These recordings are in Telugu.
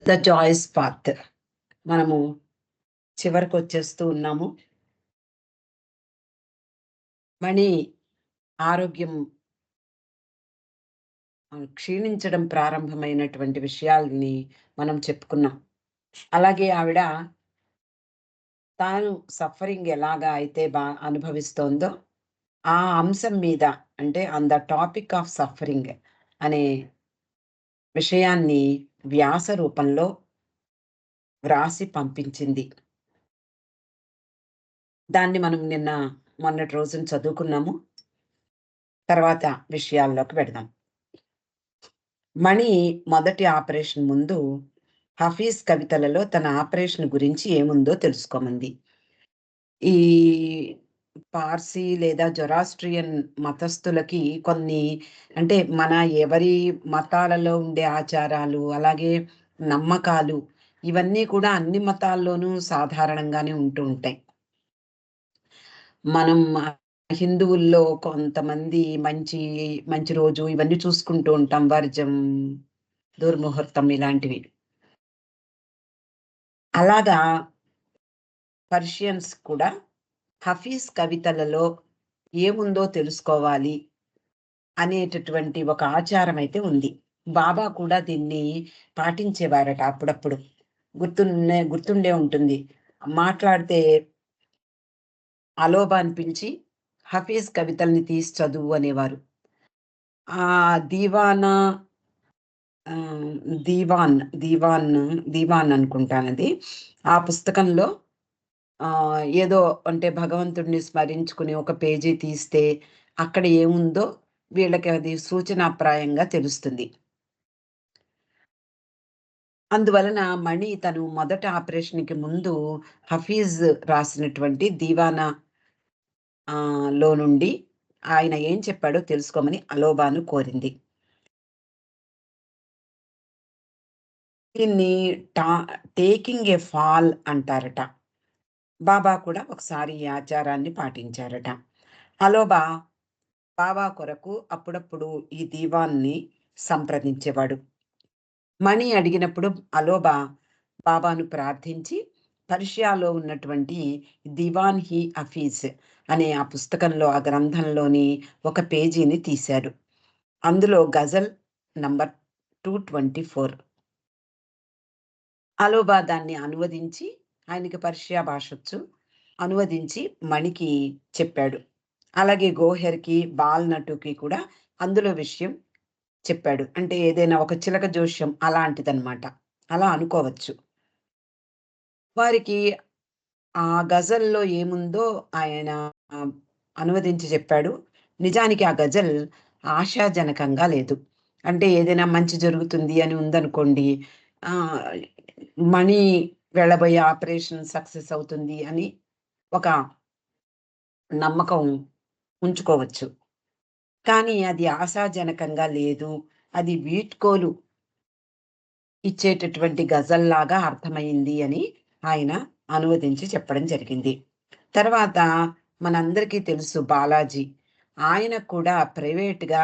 ద జాయిస్ పాత్ మనము చివరికి వచ్చేస్తూ ఉన్నాము. మణి ఆరోగ్యం క్షీణించడం ప్రారంభమైనటువంటి విషయాల్ని మనం చెప్పుకున్నాం. అలాగే ఆవిడ తాను సఫరింగ్ ఎలాగా అయితే అనుభవిస్తోందో ఆ అంశం మీద, అంటే on the topic of suffering అనే విషయాన్ని వ్యాస రూపంలో వ్రాసి పంపించింది. దాన్ని మనం మొన్నటి రోజున చదువుకున్నాము. తర్వాత విషయాల్లోకి వెడదాం. మణి మొదటి ఆపరేషన్ ముందు హఫీజ్ కవితలలో తన ఆపరేషన్ గురించి ఏముందో తెలుసుకోమంది. ఈ పార్సీ లేదా జొరాస్ట్రియన్ మతస్థులకి కొన్ని, అంటే మన ఎవరి మతాలలో ఉండే ఆచారాలు, అలాగే నమ్మకాలు, ఇవన్నీ కూడా అన్ని మతాల్లోనూ సాధారణంగానే ఉంటూ ఉంటాయి. మనం హిందువుల్లో కొంతమంది మంచి మంచి రోజు ఇవన్నీ చూసుకుంటూ ఉంటాం. వర్జం, దుర్ముహూర్తం ఇలాంటివి. అలాగా పర్షియన్స్ కూడా హఫీజ్ కవితలలో ఏముందో తెలుసుకోవాలి అనేటటువంటి ఒక ఆచారం అయితే ఉంది. బాబా కూడా దీన్ని పాటించేవారట అప్పుడప్పుడు. గుర్తుండే ఉంటుంది. మాట్లాడితే అలోబాని పిలిచి హఫీజ్ కవితల్ని తీసి చదువు అనేవారు. ఆ దీవానా దీవాన్ దీవాన్ దీవాన్ అనుకుంటానది. ఆ పుస్తకంలో ఏదో అంటే భగవంతుడిని స్మరించుకుని ఒక పేజీ తీస్తే అక్కడ ఏముందో వీళ్ళకి అది సూచనాప్రాయంగా తెలుస్తుంది. అందువలన మణి తను మొదట ఆపరేషన్‌కి ముందు హఫీజ్ రాసినటువంటి దీవానా లో నుండి ఆయన ఏం చెప్పాడో తెలుసుకోమని అలోబాను కోరింది. దీన్ని టేకింగ్ ఎ ఫాల్ అంటారట. బాబా కూడా ఒకసారి ఈ ఆచారాన్ని పాటించారట. అలోబా బాబా కొరకు అప్పుడప్పుడు ఈ దీవాన్ని సంప్రదించేవాడు. మణి అడిగినప్పుడు అలోబా బాబాను ప్రార్థించి పర్షియాలో ఉన్నటువంటి దివాన్ హీ హఫీజ్ అనే ఆ పుస్తకంలో, ఆ గ్రంథంలోని ఒక పేజీని తీశాడు. అందులో గజల్ నంబర్ 224. అలోబా దాన్ని అనువదించి, ఆయనకి పర్షియా భాషొచ్చు, అనువదించి మణికి చెప్పాడు. అలాగే గోహెర్‌కి, బాల్‌నటుకి కూడా అందులో విషయం చెప్పాడు. అంటే ఏదైనా ఒక చిలక జోష్యం అలాంటిదనమాట. అలా అనుకోవచ్చు. వారికి ఆ గజల్‌లో ఏముందో ఆయన ఆహ్, అనువదించి చెప్పాడు. నిజానికి ఆ గజల్ ఆశాజనకంగా లేదు. అంటే ఏదైనా మంచి జరుగుతుంది అని ఉందనుకోండి, ఆహ్, మణి వెళ్ళబోయే ఆపరేషన్ సక్సెస్ అవుతుంది అని ఒక నమ్మకం ఉంచుకోవచ్చు. కానీ అది ఆశాజనకంగా లేదు. అది వీడ్కోలు ఇచ్చేటటువంటి గజల్లాగా అర్థమైంది అని ఆయన అనువదించి చెప్పడం జరిగింది. తర్వాత మనందరికీ తెలుసు బాలాజీ. ఆయన కూడా ప్రైవేట్‌గా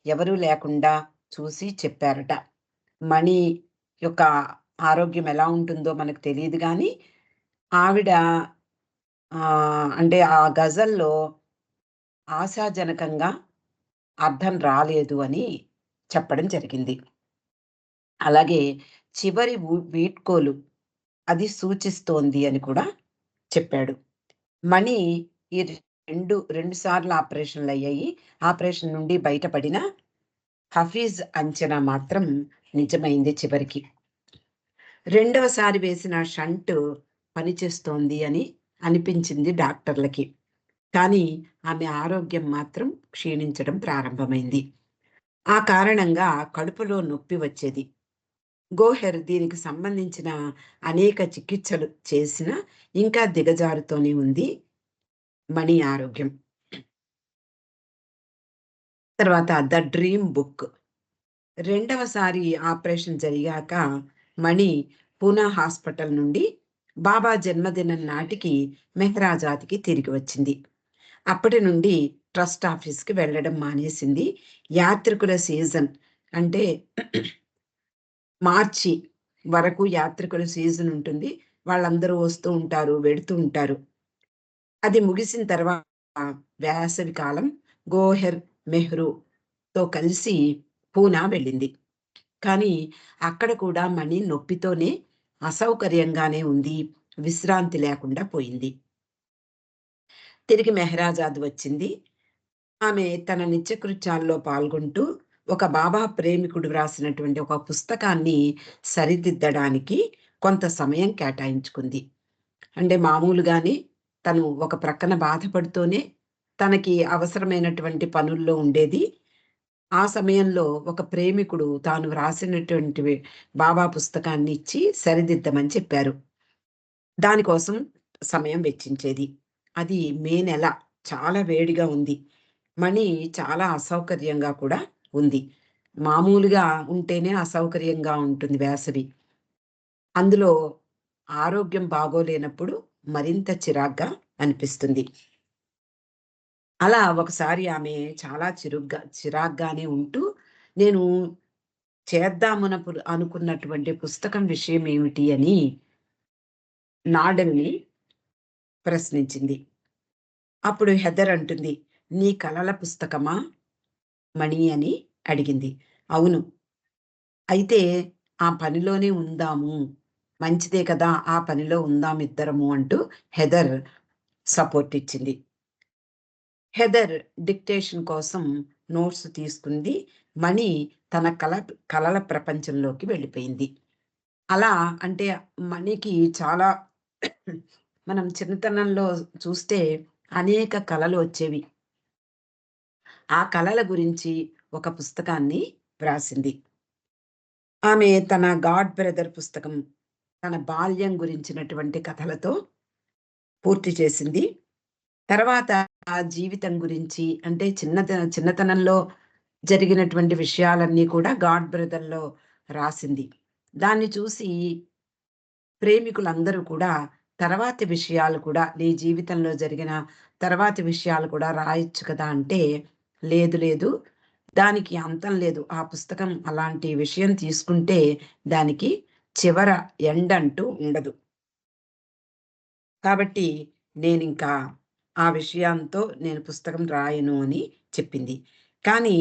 ఎవరూ లేకుండా చూసి చెప్పారట. మణి యొక్క ఆరోగ్యం ఎలా ఉంటుందో మనకు తెలీదు గానీ, ఆవిడ అంటే ఆ గజల్‌లో ఆశాజనకంగా అర్థం రాలేదు అని చెప్పడం జరిగింది. అలాగే చివరి వీడ్కోలు అది సూచిస్తోంది అని కూడా చెప్పాడు. మణి ఈ 2 సార్లు ఆపరేషన్‌లయ్యాయి. ఆపరేషన్ నుండి బయటపడిన హఫీజ్ అంచనా మాత్రం నిజమైంది చివరికి. రెండవసారి వేసిన షంట్ పనిచేస్తోంది అని అనిపించింది డాక్టర్లకి. కానీ ఆమె ఆరోగ్యం మాత్రం క్షీణించడం ప్రారంభమైంది. ఆ కారణంగా కడుపులో నొప్పి వచ్చేది. గోహెర్ దీనికి సంబంధించిన అనేక చికిత్సలు చేసినా ఇంకా దిగజారుతూనే ఉంది మణి ఆరోగ్యం. తర్వాత 'ద డ్రీమ్ బుక్' రెండవసారి ఆపరేషన్ జరిగాక మణి పూనా హాస్పిటల్ నుండి బాబా జన్మదినం నాటికి మెహ్రాజాద్‌కి తిరిగి వచ్చింది. అప్పటి నుండి ట్రస్ట్ ఆఫీస్‌కి వెళ్ళడం మానేసింది. యాత్రికుల సీజన్ అంటే మార్చి వరకు యాత్రికుల సీజన్ ఉంటుంది. వాళ్ళందరూ వస్తూ ఉంటారు, వెడుతూ ఉంటారు. అది ముగిసిన తర్వాత వేసవి కాలం గోహెర్, మెహ్రూతో కలిసి పూనా వెళ్ళింది. కానీ అక్కడ కూడా మణి నొప్పితోనే అసౌకర్యంగానే ఉంది. విశ్రాంతి లేకుండా పోయింది. తిరిగి మెహరాజాద్ వచ్చింది. ఆమె తన నిత్యకృత్యాల్లో పాల్గొంటూ ఒక బాబా ప్రేమికుడు వ్రాసినటువంటి ఒక పుస్తకాన్ని సరిదిద్దడానికి కొంత సమయం కేటాయించుకుంది. అంటే మామూలుగానే తను ఒక ప్రక్కన బాధపడుతూనే తనకి అవసరమైనటువంటి పనుల్లో ఉండేది. ఆ సమయంలో ఒక ప్రేమికుడు తాను వ్రాసినటువంటివి బాబా పుస్తకాన్ని ఇచ్చి సరిదిద్దమని చెప్పారు. దానికోసం సమయం వెచ్చించేది. అది మే నెల. చాలా వేడిగా ఉంది. మణి చాలా అసౌకర్యంగా కూడా ఉంది. మామూలుగా ఉంటేనే అసౌకర్యంగా ఉంటుంది వేసవి. అందులో ఆరోగ్యం బాగోలేనప్పుడు మరింత చిరాగ్గా అనిపిస్తుంది. అలా ఒకసారి ఆమె చాలా చిరాగ్గానే ఉంటూ, నేను అనుకున్నటువంటి పుస్తకం విషయం ఏమిటి అని నాడెల్‌ని ప్రశ్నించింది. అప్పుడు హెదర్ అంటుంది, "నీ కలల పుస్తకమా మణి" అని అడిగింది. "అవును. అయితే ఆ పనిలోనే ఉందాము. మంచిదే కదా! ఆ పనిలో ఉందాం ఇద్దరము" అంటూ హెదర్ సపోర్ట్ ఇచ్చింది. హెదర్ డిక్టేషన్ కోసం నోట్స్ తీసుకుంది. మణి తన కలల ప్రపంచంలోకి వెళ్ళిపోయింది. అలా అంటే మణికి చాలా మనం చిన్నతనంలో చూస్తే అనేక కలలు వచ్చేవి. ఆ కలల గురించి ఒక పుస్తకాన్ని వ్రాసింది. ఆమె తన గాడ్ బ్రదర్ పుస్తకం, తన బాల్యం గురించినటువంటి కథలతో పూర్తి చేసింది. తర్వాత ఆ జీవితం గురించి అంటే చిన్నతనంలో జరిగినటువంటి విషయాలన్నీ కూడా గాడ్ బ్రదర్‌లో రాసింది. దాన్ని చూసి ప్రేమికులందరూ కూడా తర్వాతి విషయాలు కూడా నీ జీవితంలో జరిగిన తర్వాతి విషయాలు కూడా రాయొచ్చు కదా! అంటే, లేదు లేదు. దానికి అంతం లేదు. ఆ పుస్తకం అలాంటి విషయం తీసుకుంటే దానికి చివర ఎండ్ అంటూ ఉండదు. కాబట్టి నేనింకా ఆ విషయంతో నేను పుస్తకం రాయను అని చెప్పింది. కానీ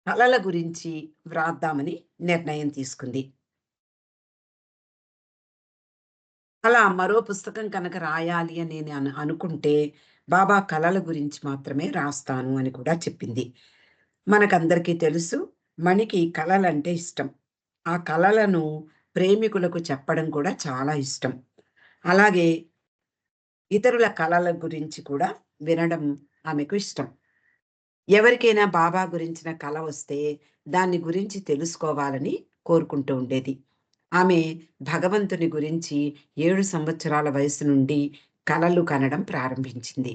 కళల గురించి వ్రాద్దామని నిర్ణయం తీసుకుంది. అలా మరో పుస్తకం కనుక రాయాలి అని నేను అనుకుంటే, బాబా కళల గురించి మాత్రమే రాస్తాను అని కూడా చెప్పింది. మనకందరికీ తెలుసు, మణికి కళలంటే ఇష్టం. ఆ కళలను ప్రేమికులకు చెప్పడం కూడా చాలా ఇష్టం. అలాగే ఇతరుల కళల గురించి కూడా వినడం ఆమెకు ఇష్టం. ఎవరికైనా బాబా గురించిన కల వస్తే దాన్ని గురించి తెలుసుకోవాలని కోరుకుంటూ ఉండేది. ఆమె భగవంతుని గురించి 7 సంవత్సరాల వయసు నుండి కలలు కనడం ప్రారంభించింది.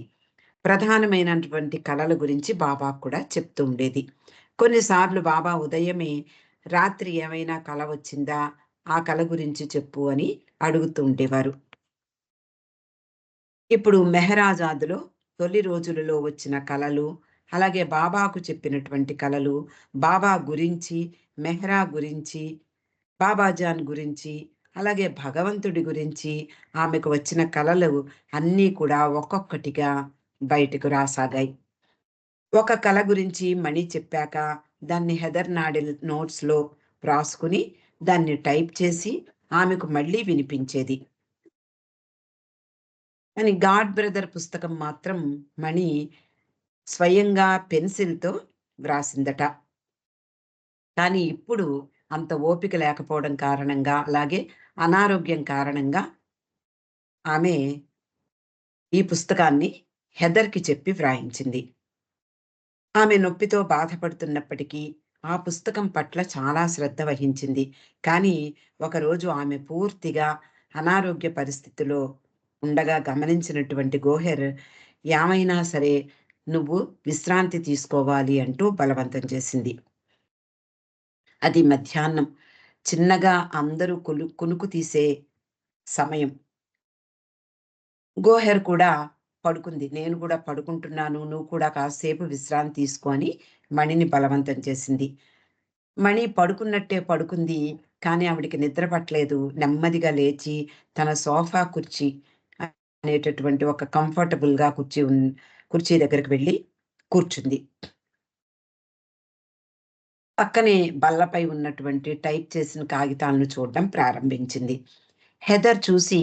ప్రధానమైనటువంటి కలల గురించి బాబాకు కూడా చెప్తూ ఉండేది. కొన్నిసార్లు బాబా ఉదయమే రాత్రి ఏమైనా కల వచ్చిందా? ఆ కల గురించి చెప్పు అని అడుగుతూ ఉండేవారు. ఇప్పుడు మెహరాజాద్‌లో తొలి రోజులలో వచ్చిన కలలు, అలాగే బాబాకు చెప్పినటువంటి కలలు, బాబా గురించి, మెహ్రా గురించి, బాబాజాన్ గురించి, అలాగే భగవంతుడి గురించి ఆమెకు వచ్చిన కలలు అన్నీ కూడా ఒక్కొక్కటిగా బయటకు రాసాగాయి. ఒక కల గురించి మణి చెప్పాక దాన్ని హెదర్ నాడెల్ నోట్స్‌లో రాసుకుని, దాన్ని టైప్ చేసి ఆమెకు మళ్ళీ వినిపించేది. కానీ 'గాడ్ బ్రదర్' పుస్తకం మాత్రం మణి స్వయంగా పెన్సిల్‌తో వ్రాసిందట. కానీ ఇప్పుడు అంత ఓపిక లేకపోవడం కారణంగా, అలాగే అనారోగ్యం కారణంగా ఆమె ఈ పుస్తకాన్ని హెదర్‌కి చెప్పి వ్రాయించింది. ఆమె నొప్పితో బాధపడుతున్నప్పటికీ, ఆ పుస్తకం పట్ల చాలా శ్రద్ధ వహించింది. కానీ ఒకరోజు ఆమె పూర్తిగా అనారోగ్య పరిస్థితిలో ఉండగా గమనించినటువంటి గోహెర్, "ఏమైనా సరే నువ్వు విశ్రాంతి తీసుకోవాలి" అంటూ బలవంతం చేసింది. అది మధ్యాహ్నం. చిన్నగా అందరూ కునుకు తీసే సమయం. గోహెర్ కూడా పడుకుంది. "నేను కూడా పడుకుంటున్నాను. నువ్వు కూడా కాసేపు విశ్రాంతి తీసుకో" అని మణిని బలవంతం చేసింది. మణి పడుకున్నట్టే పడుకుంది. కానీ ఆవిడకి నిద్ర పట్టలేదు. నెమ్మదిగా లేచి తన సోఫా కుర్చీ అనేటటువంటి ఒక కంఫర్టబుల్‌గా కుర్చీ దగ్గరికి వెళ్లి కూర్చుంది. పక్కనే బల్లపై ఉన్నటువంటి టైప్ చేసిన కాగితాలను చూడడం ప్రారంభించింది. హెదర్ చూసి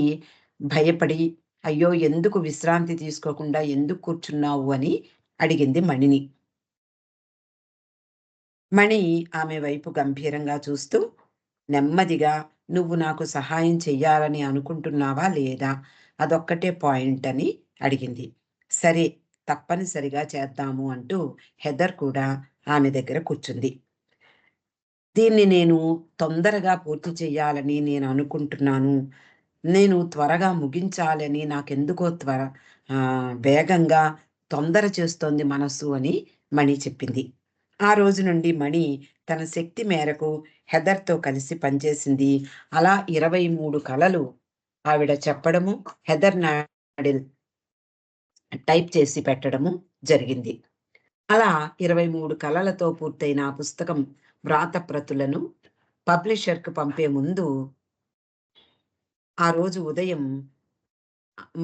భయపడి, "అయ్యో! ఎందుకు విశ్రాంతి తీసుకోకుండా ఎందుకు కూర్చున్నావు?" అని అడిగింది మణిని. మణి ఆమె వైపు గంభీరంగా చూస్తూ, నెమ్మదిగా, "నువ్వు నాకు సహాయం చెయ్యాలని అనుకుంటున్నావా లేదా? అదొక్కటే పాయింట్" అని అడిగింది. "సరే, తప్పనిసరిగా చేద్దాము" అంటూ హెదర్ కూడా ఆమె దగ్గర కూర్చుంది. "దీన్ని నేను తొందరగా పూర్తి చెయ్యాలని నేను అనుకుంటున్నాను. నేను త్వరగా ముగించాలని నాకెందుకో వేగంగా తొందర చేస్తోంది మనసు" అని మణి చెప్పింది. ఆ రోజు నుండి మణి తన శక్తి మేరకు హెదర్‌తో కలిసి పనిచేసింది. అలా 23 కలలు ఆవిడ చెప్పడము, హెదర్ నాడిల్ టైప్ చేసి పెట్టడము జరిగింది. అలా 23 కలలతో పూర్తయిన ఆ పుస్తకం వ్రాతప్రతులను పబ్లిషర్‌కి పంపే ముందు ఆ రోజు ఉదయం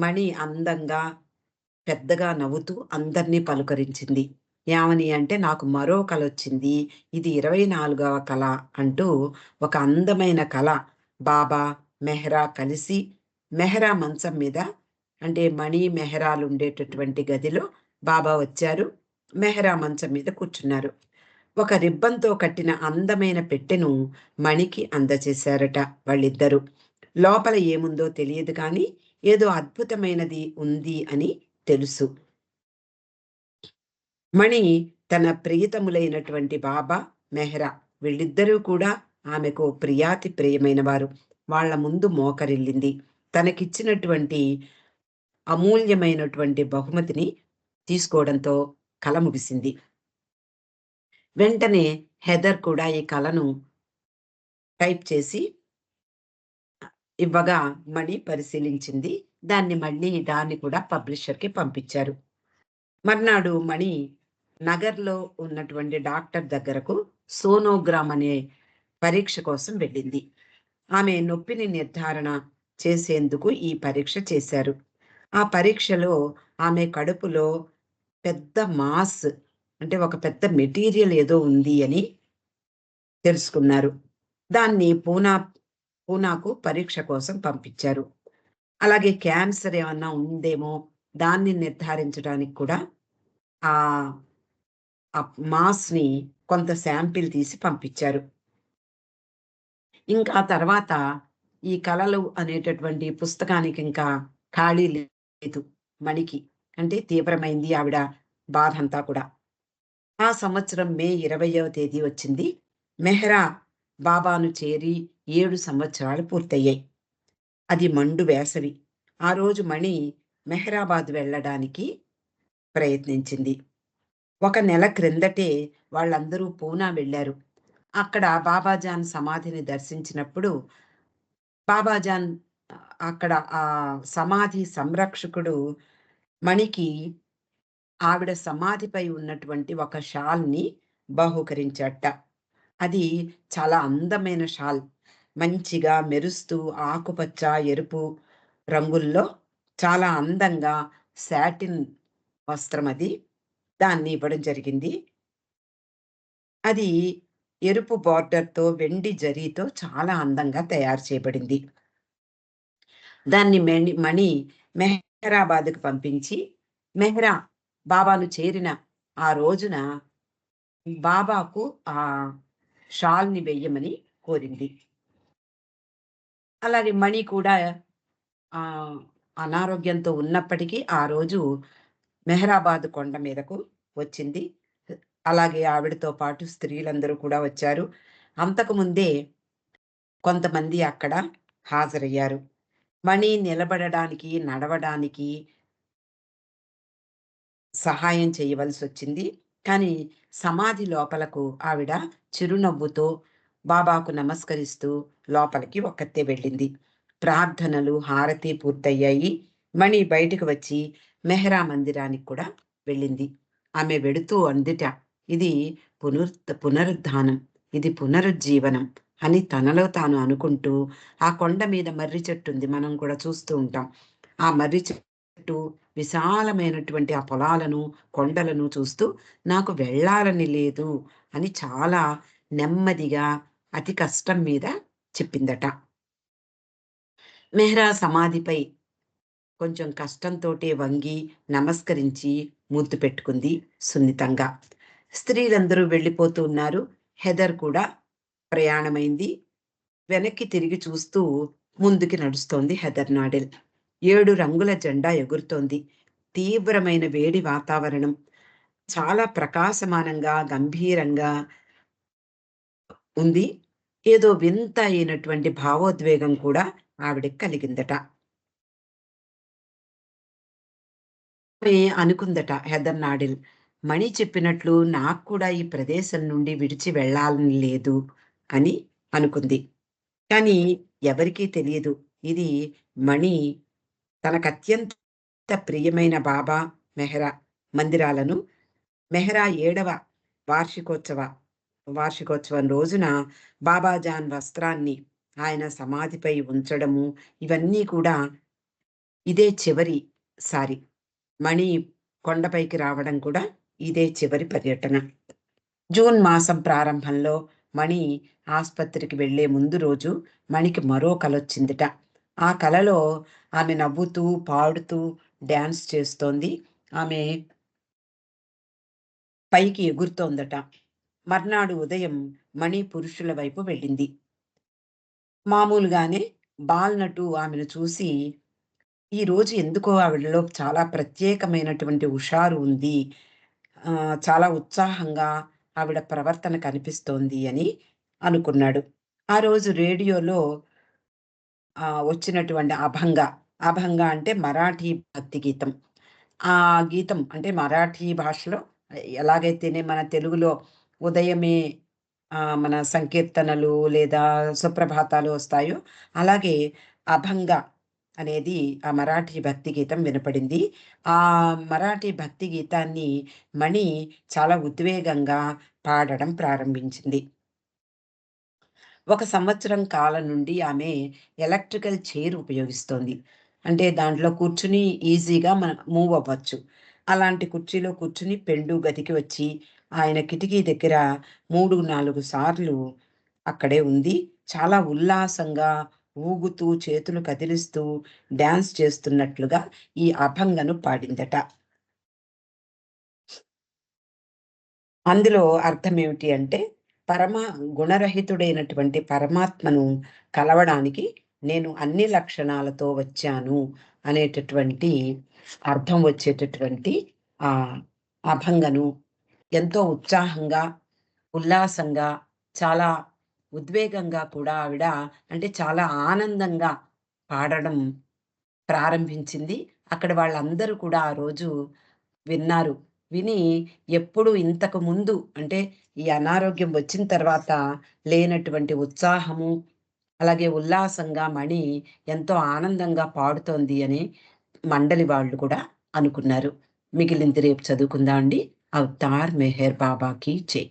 మణి అందంగా, పెద్దగా నవ్వుతూ అందరినీ పలుకరించింది. ఏమని అంటే, "నాకు మరో కలొచ్చింది. ఇది 24వ కల" అంటూ ఒక అందమైన కల. బాబా, మెహ్రా కలిసి మెహ్రా మంచం మీద, అంటే మణి, మెహ్రాలుండేటటువంటి గదిలో బాబా వచ్చారు. మెహ్రా మంచం మీద కూర్చున్నారు. ఒక రిబ్బన్‌తో కట్టిన అందమైన పెట్టెను మణికి అందజేశారట వాళ్ళిద్దరూ. లోపల ఏముందో తెలియదు కానీ, ఏదో అద్భుతమైనది ఉంది అని తెలుసు. మణి తన ప్రియతములైనటువంటి బాబా, మెహ్రా వీళ్ళిద్దరూ కూడా ఆమెకు ప్రియాతి ప్రియమైనవారు. వాళ్ళ ముందు మోకరిల్లింది. తనకిచ్చినటువంటి అమూల్యమైనటువంటి బహుమతిని తీసుకోవడంతో కల ముగిసింది. వెంటనే హెదర్ కూడా ఈ కలను టైప్ చేసి ఇవ్వగా మణి పరిశీలించింది. దాన్ని కూడా పబ్లిషర్‌కి పంపించారు. మర్నాడు మణి నగర్‌లో ఉన్నటువంటి డాక్టర్ దగ్గరకు సోనోగ్రామ్ అనే పరీక్ష కోసం వెళ్ళింది. ఆమె నొప్పిని నిర్ధారణ చేసేందుకు ఈ పరీక్ష చేశారు. ఆ పరీక్షలో ఆమె కడుపులో పెద్ద మాస్, అంటే ఒక పెద్ద మెటీరియల్ ఏదో ఉంది అని తెలుసుకున్నారు. దాన్ని పూనాకు పరీక్ష కోసం పంపించారు. అలాగే క్యాన్సర్ ఏమన్నా ఉందేమో దాన్ని నిర్ధారించడానికి కూడా ఆహ్, ఆ మాస్‌ని కొంత శాంపిల్ తీసి పంపించారు. ఇంకా తర్వాత ఈ కళలు అనేటటువంటి పుస్తకానికి ఇంకా ఖాళీ లేదు మణికి. అంటే తీవ్రమైంది ఆవిడ బాధంతా కూడా. ఆ సంవత్సరం మే 20వ తేదీ వచ్చింది. మెహ్రా బాబాను చేరి 7 సంవత్సరాలు పూర్తయ్యాయి. అది మండు వేసవి. ఆ రోజు మణి మెహ్రాబాద్ వెళ్ళడానికి ప్రయత్నించింది. ఒక నెల క్రిందటే వాళ్ళందరూ పూనా వెళ్లారు. అక్కడ బాబాజాన్ సమాధిని దర్శించినప్పుడు బాబాజాన్ అక్కడ సమాధి సంరక్షకుడు మణికి ఆవిడ సమాధిపై ఉన్నటువంటి ఒక షాల్‌ని బహూకరించాడట. అది చాలా అందమైన షాల్. మంచిగా మెరుస్తూ ఆకుపచ్చ, ఎరుపు రంగుల్లో చాలా అందంగా సాటిన్ వస్త్రం అది. దాన్ని ఇవ్వడం జరిగింది. అది ఎరుపు బార్డర్‌తో, వెండి జరీతో చాలా అందంగా తయారు చేయబడింది. దాన్ని మణి మెహరాబాద్‌కి పంపించి, మెహ్రా బాబాను చేరిన ఆ రోజున బాబాకు ఆ షాల్‌ని వెయ్యమని కోరింది. అలాగే మణి కూడా ఆహ్, అనారోగ్యంతో ఉన్నప్పటికీ ఆ రోజు మెహరాబాద్ కొండ మీదకు వచ్చింది. అలాగే ఆవిడతో పాటు స్త్రీలందరూ కూడా వచ్చారు. అంతకుముందే కొంతమంది అక్కడ హాజరయ్యారు. మణి నిలబడడానికి, నడవడానికి సహాయం చేయవలసొచ్చింది. కానీ సమాధి లోపలకు ఆవిడ చిరునవ్వుతో బాబాకు నమస్కరిస్తూ లోపలికి ఒక్కతే వెళ్ళింది. ప్రార్థనలు, హారతి పూర్తయ్యాయి. మణి బయటకు వచ్చి మెహ్రా మందిరానికి కూడా వెళ్ళింది. ఆమె వెడుతూ అందిట, "ఇది పునరుద్ధానం. ఇది పునరుజ్జీవనం అని తనలో తాను అనుకుంటూ, ఆ కొండ మీద మర్రి చెట్టుంది. మనం కూడా చూస్తూ ఉంటాం. ఆ మర్రి చెట్టు విశాలమైనటువంటి ఆ పొలాలను, కొండలను చూస్తూ నాకు వెళ్ళాలని లేదు అని చాలా నెమ్మదిగా, అతి కష్టం మీద చెప్పిందట. మెహ్రా సమాధిపై కొంచెం కష్టంతోటే వంగి, నమస్కరించి ముద్దు పెట్టుకుంది సున్నితంగా. స్త్రీలందరూ వెళ్ళిపోతూ ఉన్నారు. హెదర్ కూడా ప్రయాణమైంది. వెనక్కి తిరిగి చూస్తూ ముందుకి నడుస్తోంది హెదర్ నాడెల్. 7 రంగుల జెండా ఎగురుతోంది. తీవ్రమైన వేడి వాతావరణం. చాలా ప్రకాశమానంగా, గంభీరంగా ఉంది. ఏదో వింత అయినటువంటి భావోద్వేగం కూడా ఆవిడకి కలిగిందట. ఆమె అనుకుందట హెదర్ నాడెల్. మణి చెప్పినట్లు నాకు కూడా ఈ ప్రదేశం నుండి విడిచి వెళ్ళాలని లేదు అని అనుకుంది. కానీ ఎవరికీ తెలియదు. ఇది మణి తనకత్యంత ప్రియమైన బాబా మెహ్రా మందిరాలను మెహ్రా 7వ వార్షికోత్సవ వార్షికోత్సవం రోజున బాబాజాన్ వస్త్రాన్ని ఆయన సమాధిపై ఉంచడము, ఇవన్నీ కూడా ఇదే చివరి సారి. మణి కొండపైకి రావడం కూడా ఇదే చివరి పర్యటన. జూన్ మాసం ప్రారంభంలో మణి ఆస్పత్రికి వెళ్ళే ముందు రోజు మణికి మరో కలొచ్చిందిట. ఆ కలలో ఆమె నవ్వుతూ, పాడుతూ, డాన్స్ చేస్తోంది. ఆమె పైకి ఎగురుతోందట. మర్నాడు ఉదయం మణి పురుషుల వైపు వెళ్ళింది. మామూలుగానే బాల్నటు ఆమెను చూసి, ఈ రోజు ఎందుకో ఆవిడలో చాలా ప్రత్యేకమైనటువంటి హుషారు ఉంది. చాలా ఉత్సాహంగా ఆవిడ ప్రవర్తన కనిపిస్తోంది అని అనుకున్నాడు. ఆ రోజు రేడియోలో వచ్చినటువంటి 'అభంగ'. 'అభంగ' అంటే మరాఠీ భక్తి గీతం. ఆ గీతం అంటే మరాఠీ భాషలో ఎలాగైతేనే మన తెలుగులో ఉదయమే మన సంకీర్తనలు లేదా సుప్రభాతాలు వస్తాయో, అలాగే 'అభంగ' అనేది ఆ మరాఠీ భక్తి గీతం వినపడింది. ఆ మరాఠీ భక్తి గీతాన్ని మణి చాలా ఉద్వేగంగా పాడడం ప్రారంభించింది. ఒక సంవత్సరం కాలం నుండి ఆమె ఎలక్ట్రికల్ చైర్ ఉపయోగిస్తోంది. అంటే దాంట్లో కూర్చుని ఈజీగా మనం మూవ్ అవ్వచ్చు. అలాంటి కుర్చీలో కూర్చుని పెండు గదికి వచ్చి, ఆయన కిటికీ దగ్గర 3, 4 సార్లు అక్కడే ఉంది. చాలా ఉల్లాసంగా ఊగుతూ, చేతులు కదిలిస్తూ, డాన్స్ చేస్తున్నట్లుగా ఈ అభంగను పాడిందట. అందులో అర్థమేమిటి అంటే, పరమ గుణరహితుడైనటువంటి పరమాత్మను కలవడానికి నేను అన్ని లక్షణాలతో వచ్చాను అనేటటువంటి అర్థం వచ్చేటటువంటి ఆహ్, అభంగను ఎంతో ఉత్సాహంగా, ఉల్లాసంగా, చాలా ఉద్వేగంగా కూడా ఆవిడ అంటే చాలా ఆనందంగా పాడడం ప్రారంభించింది. అక్కడ వాళ్ళందరూ కూడా ఆ రోజు విన్నారు. విని ఎప్పుడు ఇంతకు ముందు అంటే ఈ అనారోగ్యం వచ్చిన తర్వాత లేనటువంటి ఉత్సాహము, అలాగే ఉల్లాసంగా మణి ఎంతో ఆనందంగా పాడుతోంది అని మండలి వాళ్ళు కూడా అనుకున్నారు. మిగిలింది రేపు చదువుకుందాం అండి. అవతార్ మెహర్ బాబాకి జై.